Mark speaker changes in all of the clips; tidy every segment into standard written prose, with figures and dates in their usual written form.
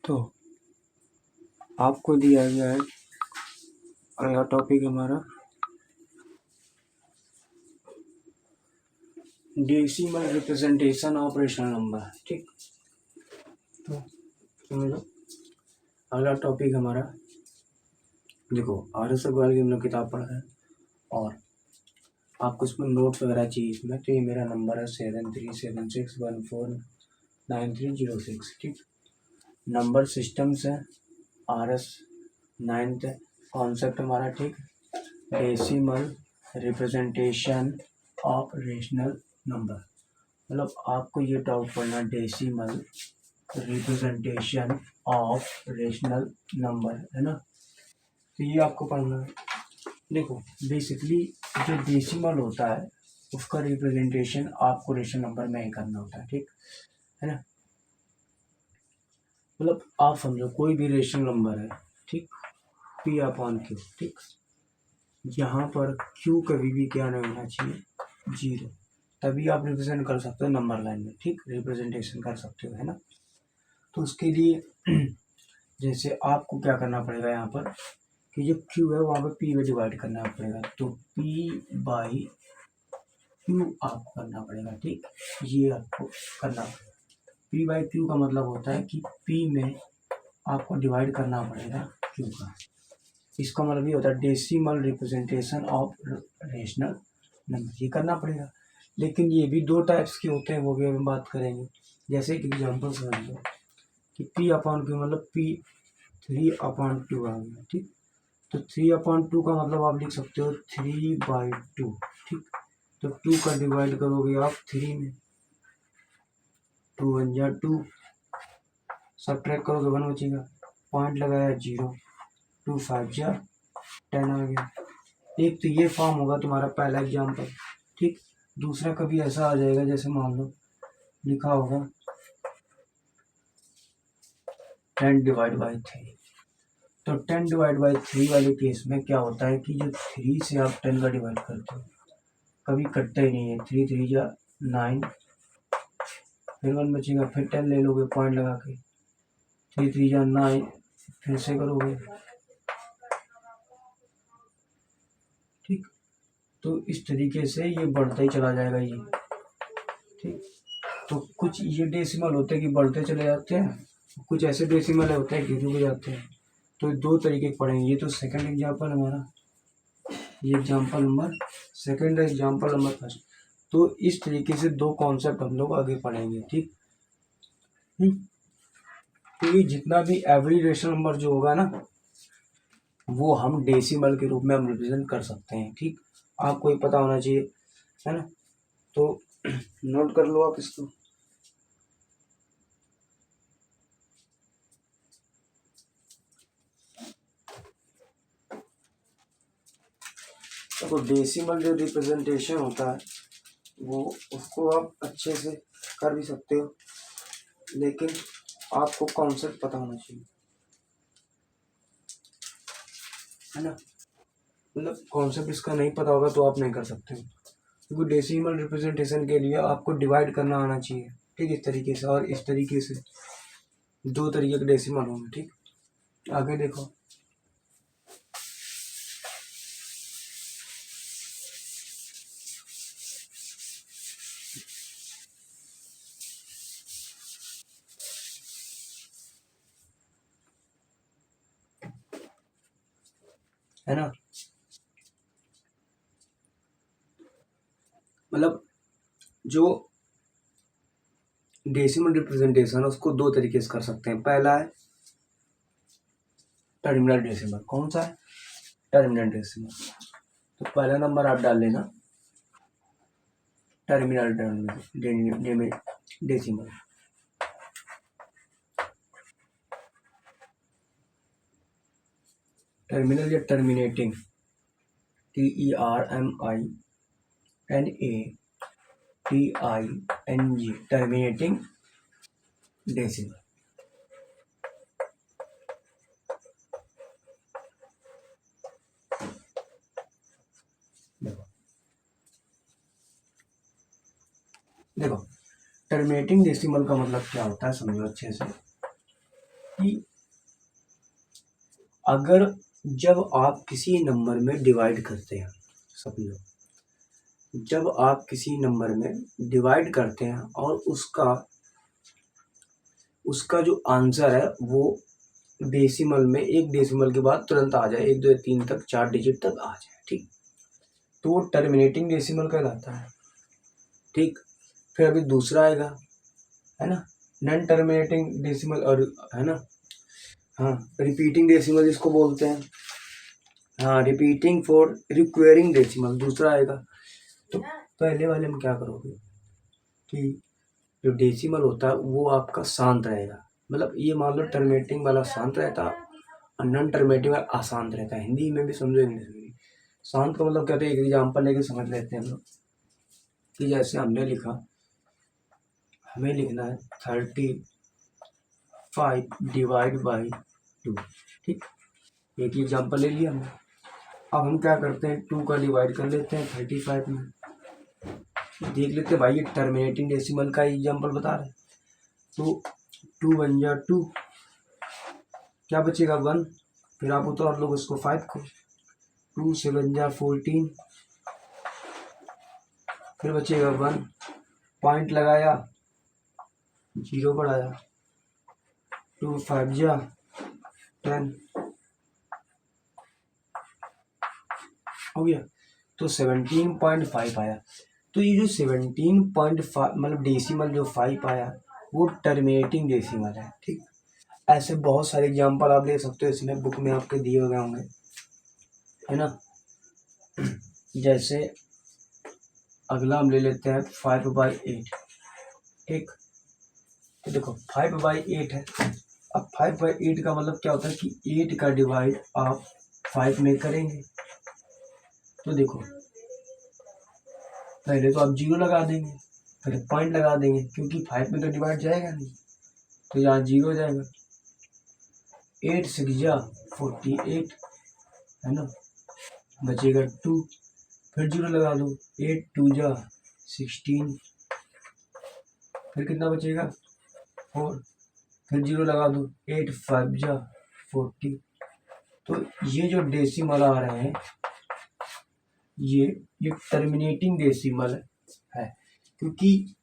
Speaker 1: तो आपको दिया गया है अगला टॉपिक हमारा decimal representation of rational number. ठीक, तो समझो अगला टॉपिक हमारा, देखो RS अग्रवाल की हमने किताब पढ़ा है और आपको इसमें नोट्स वगैरह चाहिए इसमें, तो ये मेरा नंबर है 7376149306। ठीक, नंबर सिस्टम्स है, RS 9th कॉन्सेप्ट हमारा। ठीक, decimal representation of rational number, मतलब आपको ये टॉपिक पढ़ना, decimal representation of rational number, है ना। तो ये आपको पढ़ना है। देखो बेसिकली जो डेसिमल होता है उसका रिप्रेजेंटेशन आपको रेशनल नंबर में ही करना होता है। ठीक है ना, मतलब आप समझो कोई भी रेशनल नंबर है, ठीक, P/Q। ठीक, यहाँ पर Q कभी भी क्या नहीं होना चाहिए, 0, तभी आप रिप्रेजेंट कर सकते हो नंबर लाइन में। ठीक, रिप्रेजेंटेशन कर सकते हो, है ना। तो उसके लिए जैसे आपको क्या करना पड़ेगा यहाँ पर कि जो Q है वहाँ पर P में डिवाइड करना पड़ेगा, तो P/Q आपको करना पड़ेगा। ठीक, ये आपको करना पड़ेगा। P/Q का मतलब होता है कि P में आपको डिवाइड करना पड़ेगा Q का। इसका मतलब ये होता है decimal representation of rational number, ये करना पड़ेगा। लेकिन ये भी दो टाइप्स के होते हैं, वो भी हम बात करेंगे। जैसे कि एग्जाम्पल समझ लो कि P/Q मतलब P3/2 आ गया। ठीक, तो 3/2 का मतलब आप लिख सकते हो 3/2। ठीक, तो 2 का डिवाइड करोगे आप 3 में, 2 1 जा 2, सब्ट्रैक्ट करोगे 1 बचेगा, पॉइंट लगाया 0, 2 5 जा 10 आ गया। एक तो ये फॉर्म होगा तुम्हारा पहला एग्जाम्पल। ठीक, दूसरा कभी ऐसा आ जाएगा जैसे मान लो लिखा होगा 10/3, तो 10/3 वाले केस में क्या होता है कि जो 3 से आप 10 का डिवाइड करते हो कभी कटता ही नहीं है, 3 3 जा 9, फिर 1 बचेगा, फिर 10 ले लोगे पॉइंट लगा के, 3 3 जा 9, फिर से करोगे। ठीक, तो इस तरीके से ये बढ़ता ही चला जाएगा ये। ठीक, तो कुछ ये डेसिमल होते हैं कि बढ़ते चले जाते हैं, कुछ ऐसे डेसिमल होते हैं कि रुक जाते हैं। तो दो तरीके पढ़ेंगे। ये तो सेकंड एग्जाम्पल हमारा, ये example number second, example number first. तो इस तरीके से दो कॉन्सेप्ट हम लोग आगे पढ़ेंगे। ठीक, तो ये जितना भी एवरी रेशनल नंबर जो होगा ना वो हम डेसिमल के रूप में हम रिप्रेजेंट कर सकते हैं। ठीक, आपको ये पता होना चाहिए, है ना। तो नोट कर लो आप इसको। तो डेसिमल जो रिप्रेजेंटेशन होता है वो उसको आप अच्छे से कर भी सकते हो, लेकिन आपको कॉन्सेप्ट पता होना चाहिए, है ना। मतलब कॉन्सेप्ट इसका नहीं पता होगा तो आप नहीं कर सकते हो, क्योंकि डेसिमल रिप्रेजेंटेशन के लिए आपको डिवाइड करना आना चाहिए। ठीक, इस तरीके से और इस तरीके से दो तरीके के डेसिमल होंगे। ठीक, आगे देखो, है ना। मतलब जो डेसिमल रिप्रेजेंटेशन है उसको दो तरीके से कर सकते हैं। पहला है टर्मिनल डेसिमल। कौन सा है? Terminal decimal. तो पहला नंबर आप डाल लेना टर्मिनल डेसिमल। टर्मिनल या टर्मिनेटिंग, TERMINATING, टर्मिनेटिंग डेसिमल। देखो टर्मिनेटिंग डेसिमल का मतलब क्या होता है, समझो अच्छे से। कि अगर जब आप किसी नंबर में डिवाइड करते हैं, समझो जब आप किसी नंबर में डिवाइड करते हैं और उसका जो आंसर है वो डेसिमल में, एक डेसिमल के बाद तुरंत आ जाए, 1 2 3 तक 4 डिजिट तक आ जाए, ठीक, तो वो टर्मिनेटिंग डेसिमल कहलाता है, ठीक। फिर अभी दूसरा आएगा, है ना, नॉन टर्मिनेटिंग डेसिमल, और है ना, हाँ, रिपीटिंग डेसिमल इसको बोलते हैं, हाँ, रिपीटिंग फॉर रिक्वायरिंग डेसिमल दूसरा आएगा। तो पहले वाले में क्या करोगे कि जो डेसिमल होता है वो आपका शांत रहेगा, मतलब ये मान लो टर्मिनेटिंग वाला शांत रहता है और नॉन टर्मिनेटिंग वाला अशांत रहता है। हिंदी में भी समझो, इंग्लिश में भी। शांत का मतलब कहते हैं, एक एग्जाम्पल लेके समझ लेते हैं हम लोग कि जैसे हमने लिखा, हमें लिखना है 35 डिवाइड बाई 2, ठीक, एक ही एग्जाम्पल ले लिया हमने। अब हम क्या करते हैं, 2 का डिवाइड कर लेते हैं 35 में, देख लेते हैं भाई ये टर्मिनेटिंग डेसिमल का एग्जाम्पल बता रहे हैं। तो 2 बन जा 2, क्या बचेगा 1, फिर आप उतार लो उसको 5 को, 2 से बन जा 14, फिर बचेगा 1, पॉइंट लगाया, 0 बढ़ाया, 2 5 जा 10 हो गया, तो 17.5 आया। तो ये जो 17.5 मतलब डेसिमल जो 5 आया वो टर्मिनेटिंग डेसिमल है, ठीक। ऐसे बहुत सारे एग्जांपल आप ले सकते हो, इसमें बुक में आपके दिए हुए होंगे, है ना। जैसे अगला हम ले लेते हैं 5/8, ठीक, तो देखो 5/8 है। अब 5/8 का मतलब क्या होता है कि 8 का डिवाइड आप 5 में करेंगे, तो देखो पहले तो आप 0 लगा देंगे, फिर पॉइंट लगा देंगे, क्योंकि 5 में तो डिवाइड जाएगा नहीं, तो यहाँ 0 जाएगा, 8 6 जा 48, है ना, बचेगा 2, फिर 0 लगा दो, 8 2 जा 16, फिर कितना बचेगा 4, फिर 0 लगा दो, 8 5 जा 40। तो ये जो डेसिमल आ रहे हैं ये टर्मिनेटिंग डेसिमल है, क्योंकि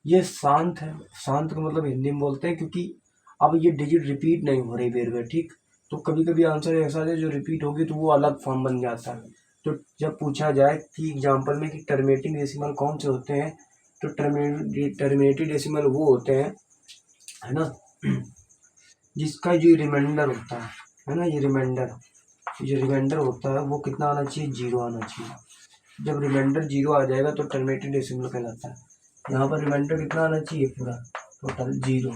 Speaker 1: ये शांत है। शांत का मतलब हिंदी में बोलते हैं क्योंकि अब ये डिजिट रिपीट नहीं हो रही बेर बेर, ठीक। तो कभी कभी आंसर ऐसा है जो रिपीट होगी तो वो अलग फॉर्म बन जाता है। तो जब पूछा जाए कि एग्जाम्पल में कि टर्मिनेटिंग डेसिमल कौन से होते हैं, तो टर्मिनेटिंग डेसिमल वो होते हैं, है ना, जिसका जो रिमाइंडर होता है ना, ये रिमाइंडर होता है वो कितना आना चाहिए, 0 आना चाहिए। जब रिमाइंडर 0 आ जाएगा तो टर्मिनेटिंग डेसिमल कहलाता है। यहाँ पर रिमाइंडर कितना आना चाहिए, पूरा टोटल 0।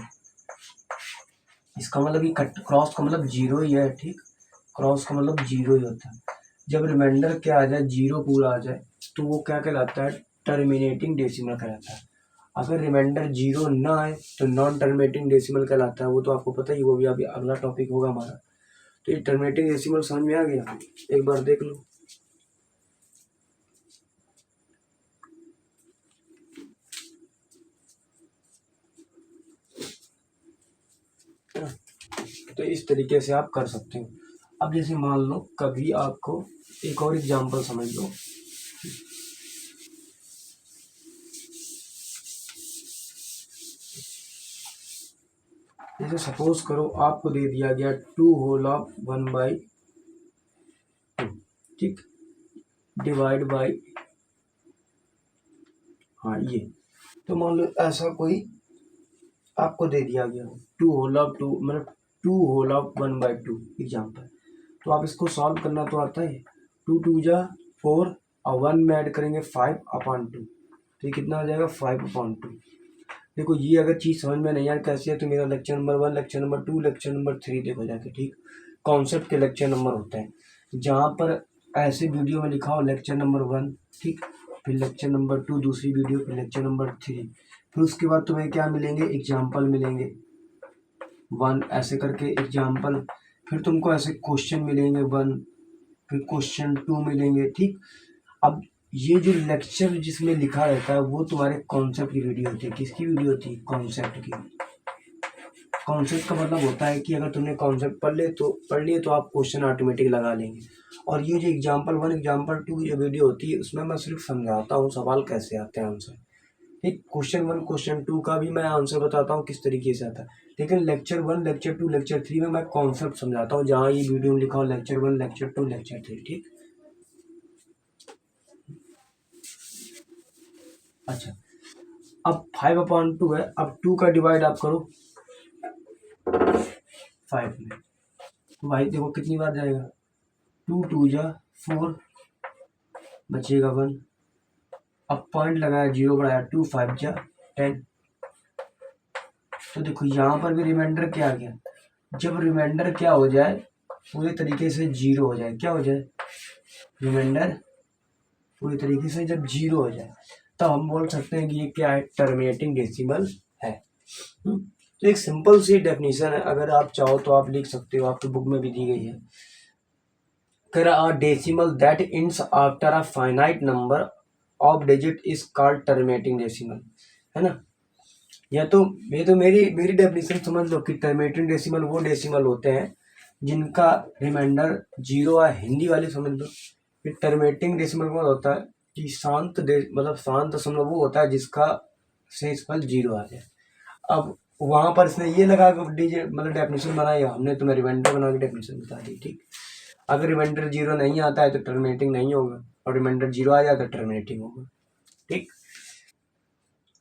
Speaker 1: इसका मतलब कि कट क्रॉस का मतलब 0 ही है, ठीक, क्रॉस का मतलब 0 ही होता है। जब रिमाइंडर क्या आ जाए, 0 पूरा आ जाए, तो वो क्या कहलाता है, टर्मिनेटिंग डेसिमल कहलाता है। अगर रिमाइंडर 0 ना आए तो नॉन टर्मिनेटिंग डेसिमल कहलाता है, वो तो आपको पता ही, वो भी अभी अगला टॉपिक होगा हमारा। तो ये टर्मिनेटिंग डेसिमल समझ में आ गया, एक बार देख लो। तो इस तरीके से आप कर सकते हो। अब जैसे मान लो कभी आपको एक और एग्जांपल समझ लो, जैसे सपोज करो आपको दे दिया गया 2 होल ऑफ 1/2, ठीक, डिवाइड बाई, हाँ ये, तो मान लो ऐसा कोई आपको दे दिया गया 2 होल ऑफ 2 मतलब 2 होल ऑफ 1/2 एग्जाम्पल। तो आप इसको सॉल्व करना तो आता है, 2 2 जा 4 और 1 में ऐड करेंगे 5/2, तो ये कितना आ जाएगा 5/2। देखो ये अगर चीज़ समझ में नहीं आए कैसे है, तो मेरा lecture number 1, lecture number 2, lecture number 3 देखो जाके, ठीक। कॉन्सेप्ट के लेक्चर नंबर होते हैं जहाँ पर ऐसे वीडियो में लिखा हो लेक्चर नंबर 1, ठीक, फिर लेक्चर नंबर 2 दूसरी वीडियो, फिर लेक्चर नंबर 3, फिर उसके बाद तुम्हें क्या मिलेंगे, एग्जाम्पल मिलेंगे 1 ऐसे करके एग्जाम्पल, फिर तुमको ऐसे क्वेश्चन मिलेंगे 1, फिर क्वेश्चन 2 मिलेंगे, ठीक। अब ये जो लेक्चर जिसमें लिखा रहता है वो तुम्हारे कॉन्सेप्ट की वीडियो होती है, किसकी वीडियो होती है, कॉन्सेप्ट की। कॉन्सेप्ट का मतलब होता है कि अगर तुमने कॉन्सेप्ट पढ़ लिए तो आप क्वेश्चन ऑटोमेटिक लगा लेंगे। और ये जो एग्जाम्पल 1 एग्जाम्पल 2 की जो वीडियो होती है उसमें मैं सिर्फ समझाता हूँ सवाल कैसे आते हैं आंसर। ठीक, क्वेश्चन 1 क्वेश्चन 2 का भी मैं आंसर बताता हूँ किस तरीके से आता है, लेकिन लेक्चर 1 लेक्चर 2 लेक्चर 3 में मैं कॉन्सेप्ट समझाता हूँ, जहाँ ये वीडियो में लिखा हो लेक्चर 1 लेक्चर 2 लेक्चर 3। ठीक, अच्छा अब 5/2 है, अब 2 का डिवाइड आप करो 5 में, तो भाई देखो कितनी बार जाएगा, 2 2 जा 4 बचेगा 1, अब पॉइंट लगाया 0 बढ़ाया 2 5 जा 10। तो देखो यहाँ पर भी रिमाइंडर क्या आ गया, जब रिमाइंडर क्या हो जाए पूरे तरीके से 0 हो जाए, क्या हो जाए, रिमाइंडर पूरी तरीके से जब 0 हो जाए तब हम बोल सकते हैं कि ये क्या है, टर्मिनेटिंग डेसिमल है। तो एक सिंपल सी डेफिनेशन है, अगर आप चाहो तो आप लिख सकते हो, आपकी बुक में भी दी गई है। A decimal that ends after a finite number of digit is called terminating decimal, है ना। या तो ये तो मेरी डेफिनेशन समझ लो कि टर्मिनेटिंग डेसिमल वो डेसिमल होते हैं जिनका रिमाइंडर 0 है, हिंदी वाले समझ लो कि टर्मिनेटिंग डेसिमल क्या होता है कि मतलब शांत दशमलव वो होता है जिसका शेषफल 0 आ जाए। अब वहां पर इसने ये लगा डिजिट मतलब डेफिनेशन बनाई, हमने तुम्हें रिमाइंडर बना के डेफिनेशन बता दी। ठीक, अगर रिमाइंडर 0 नहीं आता है तो टर्मिनेटिंग नहीं होगा, और रिमाइंडर 0 आ जाए तो टर्मिनेटिंग होगा। ठीक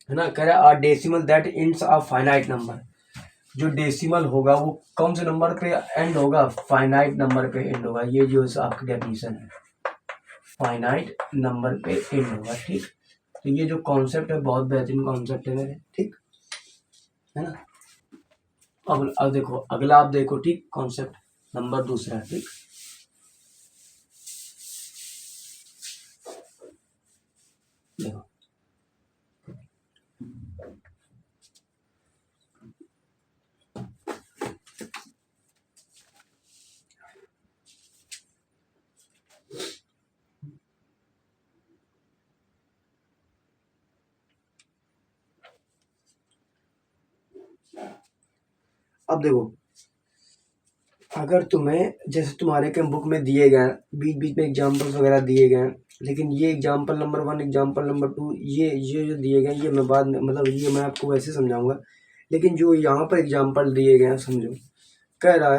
Speaker 1: है ना। कह रहा है decimal that ends a finite number, जो डेसिमल होगा वो कौन से नंबर पे एंड होगा, फाइनाइट नंबर पे एंड होगा। ये जो आपकी डेफिनेशन है, फाइनाइट नंबर पे एंड होगा। ठीक, तो ये जो कॉन्सेप्ट है बहुत बेहतरीन कॉन्सेप्ट है मेरे। ठीक है ना। अब देखो अगला, आप देखो ठीक, कॉन्सेप्ट नंबर दूसरा। ठीक, देखो अब देखो, अगर तुम्हें जैसे तुम्हारे के बुक में दिए गए बीच बीच में एग्जाम्पल्स वगैरह दिए गए, लेकिन ये एग्जाम्पल नंबर 1 एग्जाम्पल नंबर 2 ये जो दिए गए ये मैं बाद में मतलब ये मैं आपको वैसे समझाऊंगा, लेकिन जो यहाँ पर एग्जाम्पल दिए गए हैं समझो। कह रहा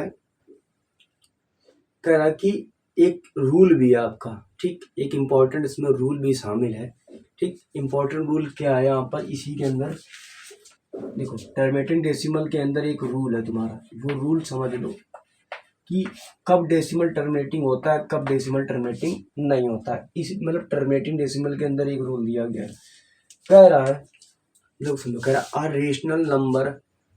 Speaker 1: है कि एक रूल भी है आपका। ठीक, एक इम्पोर्टेंट इसमें रूल भी शामिल है। ठीक, इम्पोर्टेंट रूल क्या है यहाँ पर, इसी के अंदर देखो टर्मिनेटिंग डेसिमल के अंदर एक रूल है तुम्हारा, वो रूल समझ लो कि कब डेसिमल टर्मिनेटिंग होता है, कब डेसिमल टर्मिनेटिंग नहीं होता है। इस मतलब टर्मिनेटिंग डेसिमल के अंदर एक रूल दिया गया है। कह रहा है, लोग सुनो, कह रहा है rational number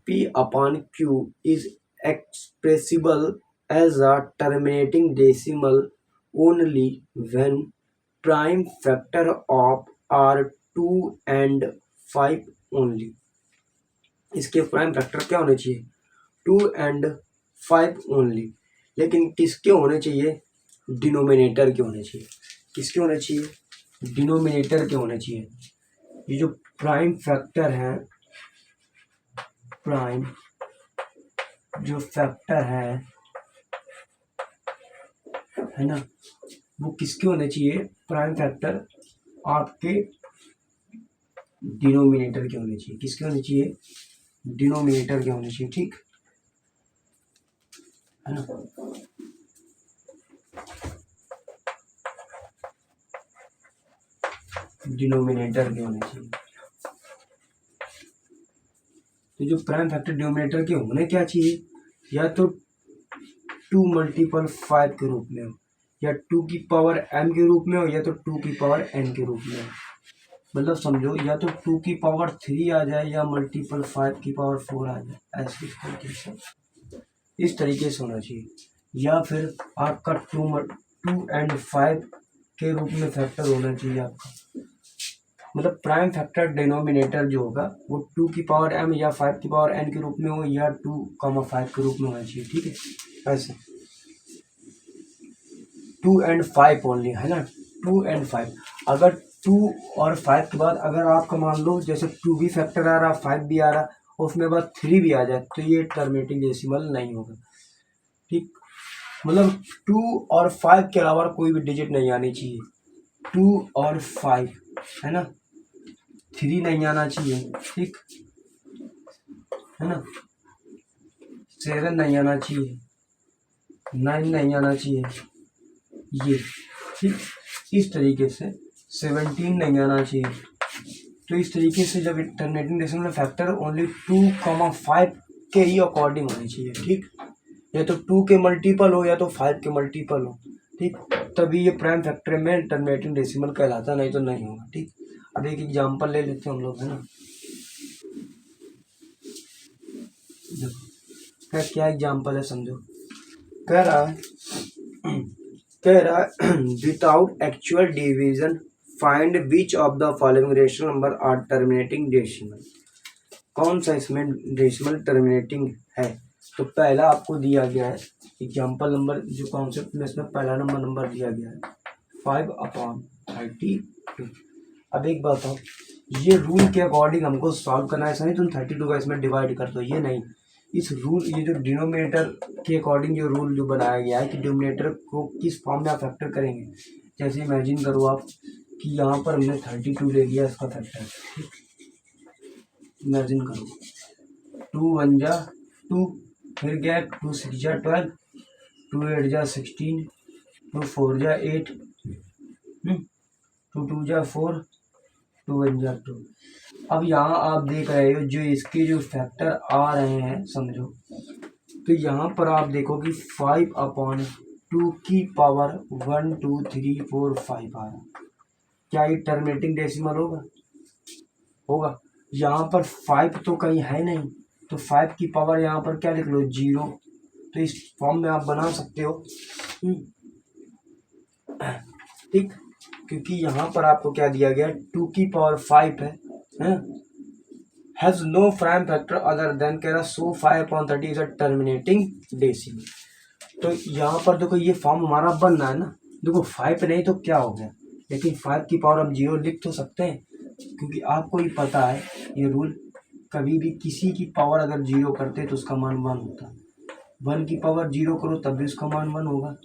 Speaker 1: p upon q is expressible as a terminating decimal only when prime factor of are 2 and 5 only. इसके प्राइम फैक्टर क्या होने चाहिए, 2 and 5 ओनली, लेकिन किसके होने चाहिए, डिनोमिनेटर के होने चाहिए। किसके होने चाहिए, डिनोमिनेटर के होने चाहिए। ये जो प्राइम फैक्टर है, प्राइम जो फैक्टर है ना, वो किसके होने चाहिए, प्राइम फैक्टर आपके डिनोमिनेटर के होने चाहिए। किसके होने चाहिए, डिनोमिनेटर के होने चाहिए। ठीक है ना। डिनोमिनेटर के होने चाहिए। तो जो प्राइम फैक्टर डिनोमिनेटर के होने क्या चाहिए, या तो 2 मल्टीपल 5 के रूप में हो, या 2 की पावर m के रूप में हो, या तो 2 की पावर n के रूप में हो। मतलब समझो, या तो 2 की पावर 3 आ जाए या मल्टीपल 5 की पावर 4 आ जाए, ऐसे इस तरीके से होना चाहिए। या फिर आपका 2 and 5 के रूप में फैक्टर होना चाहिए आपका। मतलब प्राइम फैक्टर डिनोमिनेटर जो होगा वो 2 की पावर m या 5 की पावर n के रूप में हो, या 2,5 के रूप में होना चाहिए। ठीक है, ऐसे 2 and 5 ओनली, है ना। 2 and 5, अगर 2 और 5 के बाद अगर आपका मान लो जैसे 2 भी फैक्टर आ रहा 5 भी आ रहा उसमें बाद 3 भी आ जाए तो ये टर्मिनेटिंग डेसिमल नहीं होगा, ठीक। मतलब 2 और 5 के अलावा कोई भी डिजिट नहीं आनी चाहिए, 2 और 5 है ना, 3 नहीं आना चाहिए, ठीक है ना, 7 नहीं आना चाहिए, 9 नहीं आना चाहिए, ये ठीक। इस तरीके से 17 नहीं आना चाहिए। तो इस तरीके से जब टर्मिनेटिंग डेसिमल फैक्टर ओनली 2,5 के ही अकॉर्डिंग होनी चाहिए, ठीक। या तो 2 के मल्टीपल हो या तो 5 के मल्टीपल हो, ठीक, तभी ये प्राइम फैक्टर में टर्मिनेटिंग डेसिमल कहलाता, नहीं तो नहीं होगा, ठीक। अब एक एग्जांपल ले लेते हैं हम लोग, है ना। देखो क्या एग्जांपल है, समझो। कह रहा है without actual division find which of the following rational number are terminating decimal. कौन सा इसमें डेसिमल टर्मिनेटिंग है? तो पहला आपको दिया गया है एग्जांपल नंबर, जो कॉन्सेप्ट में इसमें पहला नंबर दिया गया है 5/32। अब एक बात हो, ये रूल के अकॉर्डिंग हमको सॉल्व करना है, ऐसा नहीं तुम 32 का इसमें डिवाइड कर दो, ये नहीं। इस रूल, ये जो डिनोमिनेटर के अकॉर्डिंग जो रूल जो बनाया गया है कि डिनोमिनेटर को किस फॉर्म में आप फैक्टर करेंगे। जैसे इमेजिन करो आप कि यहाँ पर हमने 32 ले लिया इसका फैक्टर, ठीक। इमेजिन करो 2 1 जा 2, फिर क्या 2 6 जा 12, 2 8 जा 16, 2 4 जा 8, 2 2 जा 4, 2 1 जा 2। अब यहाँ आप देख रहे हो जो इसके जो फैक्टर आ रहे हैं, समझो। तो यहाँ पर आप देखो कि 5/2 की पावर 1 2 3 4 5 आ रहा। क्या ये टर्मिनेटिंग डेसिमल होगा? होगा। यहाँ पर 5 तो कहीं है नहीं, तो 5 की पावर यहाँ पर क्या लिख लो 0। तो इस फॉर्म में आप बना सकते हो, ठीक। क्योंकि यहाँ पर आपको क्या दिया गया 2 की पावर 5 है, has no prime factor other than, कह रहा so 5/30 is a terminating decimal. तो यहाँ पर देखो ये फॉर्म हमारा बन रहा है ना। देखो 5 नहीं तो क्या हो गया, लेकिन 5 की पावर हम 0 लिख तो सकते हैं, क्योंकि आपको ही पता है ये रूल, कभी भी किसी की पावर अगर 0 करते तो उसका मान 1 होता है। 1 की पावर 0 करो तब भी उसका मान 1 होगा,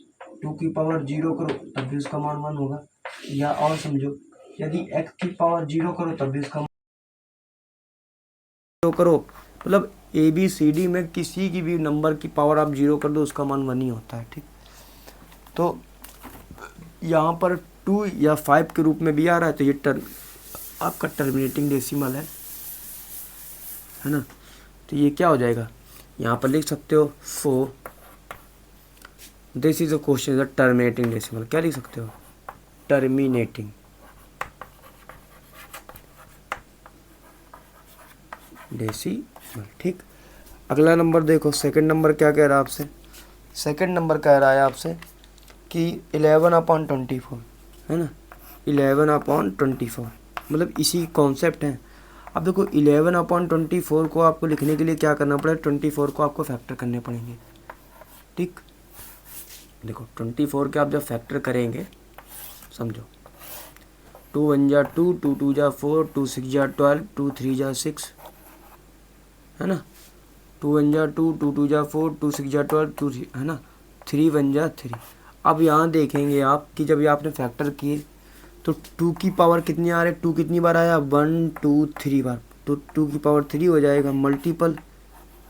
Speaker 1: 2 की पावर 0 करो तब भी उसका मान 1 होगा। या और समझो, यदि x की पावर 0 करो तब भी उसका मान 0 करो, मतलब ABCD में किसी की भी नंबर की पावर आप 0 कर दो उसका मान 1 ही होता है, ठीक। तो यहाँ पर 2 या 5 के रूप में भी आ रहा है, तो ये आपका टर्मिनेटिंग डेसिमल है ना। तो ये क्या हो जाएगा, यहाँ पर लिख सकते हो 4, this is a question the terminating decimal. क्या लिख सकते हो, टर्मिनेटिंग डेसिमल, ठीक। अगला नंबर देखो, सेकंड नंबर क्या कह रहा है आपसे। सेकंड नंबर कह रहा है आपसे कि 11/24 है ना, 11/24 मतलब इसी कॉन्सेप्ट है। अब देखो 11/24 को आपको लिखने के लिए क्या करना पड़ेगा, 24 को आपको फैक्टर करने पड़ेंगे, ठीक। देखो 24 के आप जब फैक्टर करेंगे, समझो 2 1 जा 2, 2 2 जा 4, 2 6 जा 12, 2 3 जा 6, है ना। 2 1 जा 2, 2 2 जा 4, 2 6 जा 12, 2 3, है ना, 3 1 जा 3। अब यहाँ देखेंगे आप कि जब ये आपने फैक्टर किए तो 2 की पावर कितनी आ रही है, 2 कितनी बार आया 1 2 3 बार, तो 2 की पावर 3 हो जाएगा मल्टीपल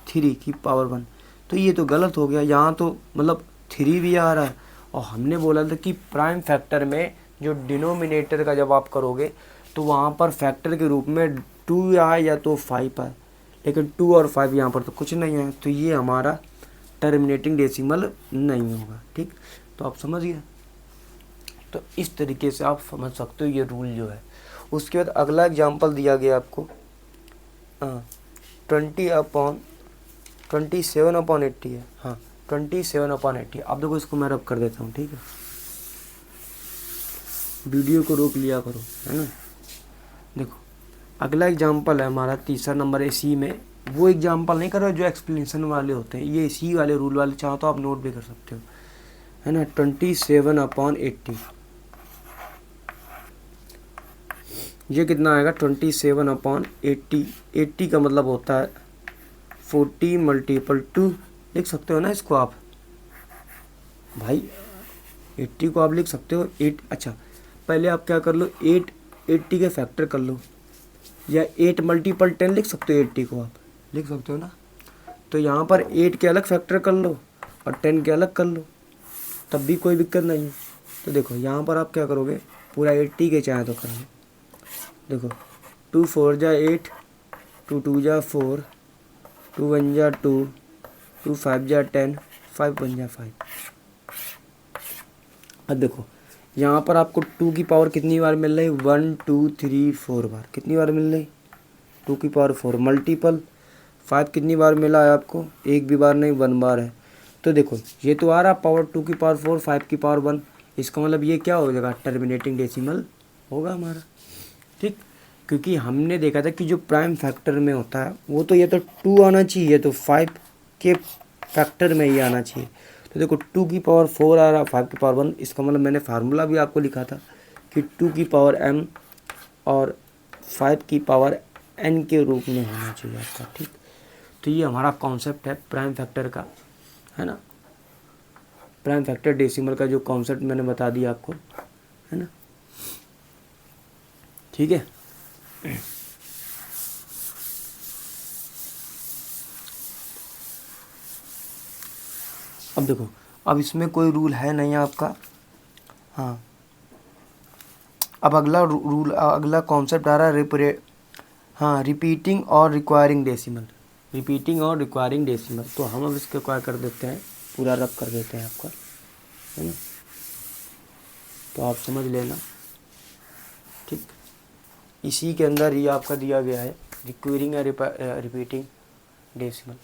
Speaker 1: 3 की पावर 1। तो ये तो गलत हो गया, यहाँ तो मतलब 3 भी आ रहा है, और हमने बोला था कि प्राइम फैक्टर में जो डिनोमिनेटर का जब आप करोगे तो वहाँ पर फैक्टर के रूप में 2 आए या तो 5 आए, लेकिन 2 और 5 यहाँ पर तो कुछ नहीं है, तो ये हमारा टर्मिनेटिंग डेसिमल नहीं होगा, ठीक। तो आप समझ गए। तो इस तरीके से आप समझ सकते हो ये रूल जो है। उसके बाद अगला एग्जांपल दिया गया आपको 27/80 है, हाँ 27/80। अब देखो इसको मैं रब कर देता हूँ, ठीक है, वीडियो को रोक लिया करो, है ना। देखो अगला एग्जांपल है हमारा तीसरा नंबर है, इसी में वो एग्जांपल नहीं कर रहा जो एक्सप्लेनेशन वाले होते हैं, ये इसी वाले रूल वाले, चाहो तो आप नोट भी कर सकते हो, है ना। 27/80 ये कितना आएगा 27/80। 80 का मतलब होता है 40 मल्टीपल 2 लिख सकते हो ना इसको आप भाई। 80 को आप लिख सकते हो 8। अच्छा पहले आप क्या कर लो 80 के फैक्टर कर लो, या 8 मल्टीपल 10 लिख सकते हो 80 को आप, लिख सकते हो ना। तो यहाँ पर 8 के अलग फैक्टर कर लो और 10 के अलग कर लो, तब भी कोई दिक्कत नहीं है। तो देखो यहाँ पर आप क्या करोगे, पूरा 80 के चाहे तो करोगे। देखो 2 4 जा 8, 2 2 जा 4, 2 1 जा 2, 2 5 जा 10, 5 1 जा 5। अब देखो यहाँ पर आपको 2 की पावर कितनी बार मिल रही है, 1 2 3 4 बार। कितनी बार मिल रही, 2 की पावर 4 मल्टीपल 5 कितनी बार मिला है आपको, एक भी बार नहीं 1 बार है। तो देखो ये तो आ रहा पावर 2 की पावर 4 5 की पावर 1, इसका मतलब ये क्या हो जाएगा, टर्मिनेटिंग डेसिमल होगा हमारा, ठीक। क्योंकि हमने देखा था कि जो प्राइम फैक्टर में होता है वो तो ये तो 2 आना चाहिए, तो 5 के फैक्टर में ही आना चाहिए। तो देखो 2 की पावर 4 आ रहा, 5 की पावर 1, इसका मतलब मैंने फार्मूला भी आपको लिखा था कि 2 की पावर m और 5 की पावर n के रूप में होना चाहिए आपका, ठीक। तो ये हमारा कॉन्सेप्ट है प्राइम फैक्टर का, है ना। प्राइम फैक्टर डेसिमल का जो कॉन्सेप्ट मैंने बता दिया आपको, है ना, ठीक है। अब देखो अब इसमें कोई रूल है नहीं आपका। हाँ अब अगला रूल, अगला कॉन्सेप्ट आ रहा है रिपीटिंग और रिक्वायरिंग डेसिमल। रिपीटिंग और रिक्वायरिंग डेसिमल, तो हम अब इसके क्या कर देते हैं, पूरा रब कर देते हैं आपका, है ना। तो आप समझ लेना, ठीक। इसी के अंदर ही आपका दिया गया है रिक्वायरिंग या रिपीटिंग डेसिमल।